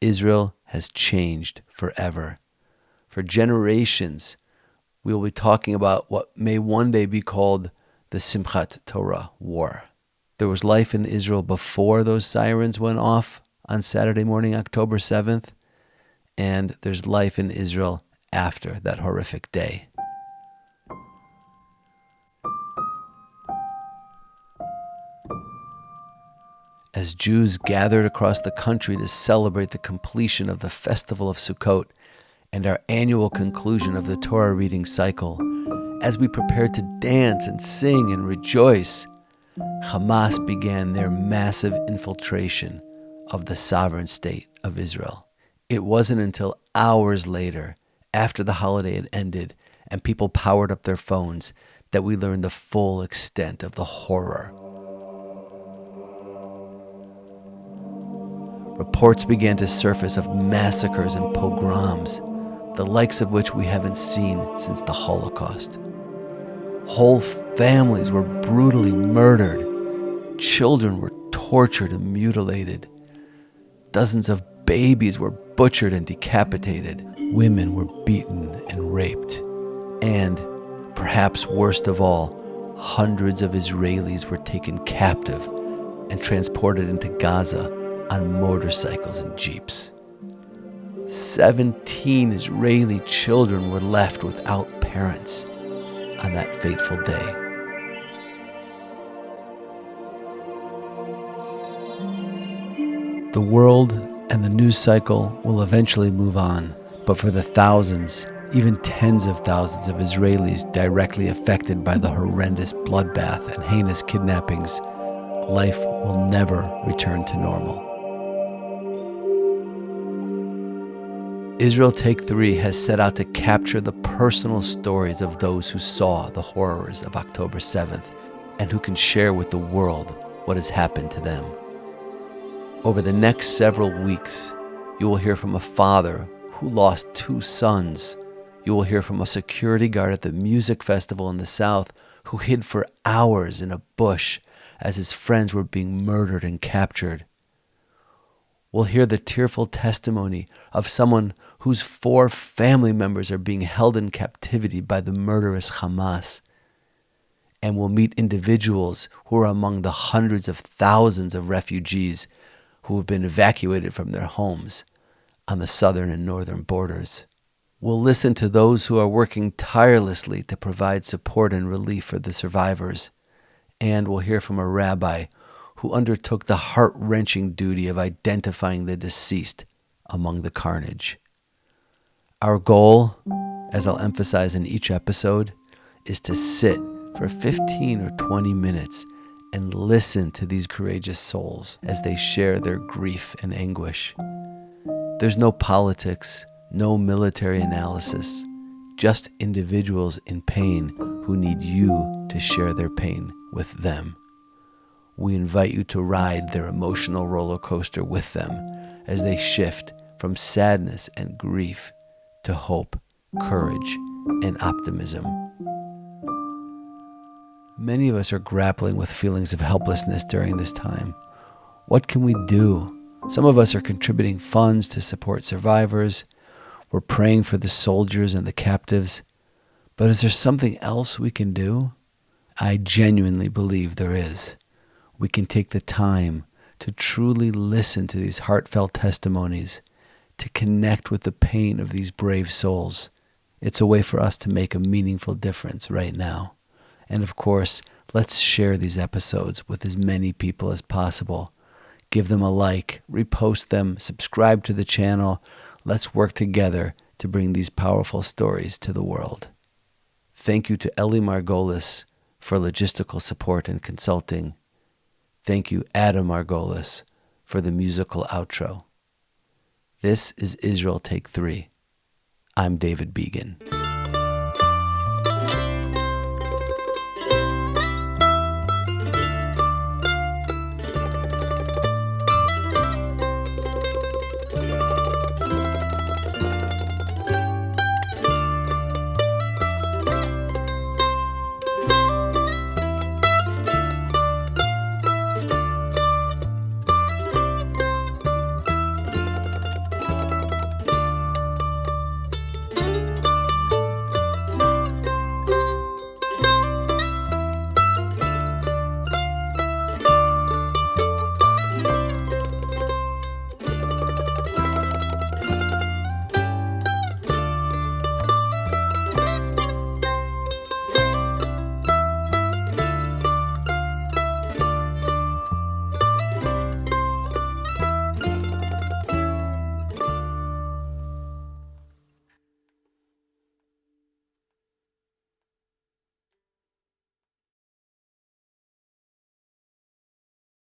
Israel has changed forever. For generations, we will be talking about what may one day be called the Simchat Torah War. There was life in Israel before those sirens went off on Saturday morning, October 7th, and there's life in Israel after that horrific day. As Jews gathered across the country to celebrate the completion of the Festival of Sukkot and our annual conclusion of the Torah reading cycle, as we prepared to dance and sing and rejoice, Hamas began their massive infiltration of the sovereign state of Israel. It wasn't until hours later, after the holiday had ended and people powered up their phones, that we learned the full extent of the horror. Reports began to surface of massacres and pogroms, the likes of which we haven't seen since the Holocaust. Whole families were brutally murdered. Children were tortured and mutilated. Dozens of babies were butchered and decapitated. Women were beaten and raped. And, perhaps worst of all, hundreds of Israelis were taken captive and transported into Gaza on motorcycles and jeeps. 17 Israeli children were left without parents on that fateful day. The world and the news cycle will eventually move on, but for the thousands, even tens of thousands of Israelis directly affected by the horrendous bloodbath and heinous kidnappings, life will never return to normal. Israel Take 3 has set out to capture the personal stories of those who saw the horrors of October 7th and who can share with the world what has happened to them. Over the next several weeks, you will hear from a father who lost 2 sons. You will hear from a security guard at the music festival in the South who hid for hours in a bush as his friends were being murdered and captured. We'll hear the tearful testimony of someone whose 4 family members are being held in captivity by the murderous Hamas. And we'll meet individuals who are among the hundreds of thousands of refugees who have been evacuated from their homes on the southern and northern borders. We'll listen to those who are working tirelessly to provide support and relief for the survivors. And we'll hear from a rabbi who undertook the heart-wrenching duty of identifying the deceased among the carnage. Our goal, as I'll emphasize in each episode, is to sit for 15 or 20 minutes and listen to these courageous souls as they share their grief and anguish. There's no politics, no military analysis, just individuals in pain who need you to share their pain with them. We invite you to ride their emotional roller coaster with them as they shift from sadness and grief to hope, courage, and optimism. Many of us are grappling with feelings of helplessness during this time. What can we do? Some of us are contributing funds to support survivors. We're praying for the soldiers and the captives. But is there something else we can do? I genuinely believe there is. We can take the time to truly listen to these heartfelt testimonies, to connect with the pain of these brave souls. It's a way for us to make a meaningful difference right now. And of course, let's share these episodes with as many people as possible. Give them a like, repost them, subscribe to the channel. Let's work together to bring these powerful stories to the world. Thank you to Eli Margolis for logistical support and consulting. Thank you, Adam Margolis, for the musical outro. This is Israel Take 3. I'm David Began.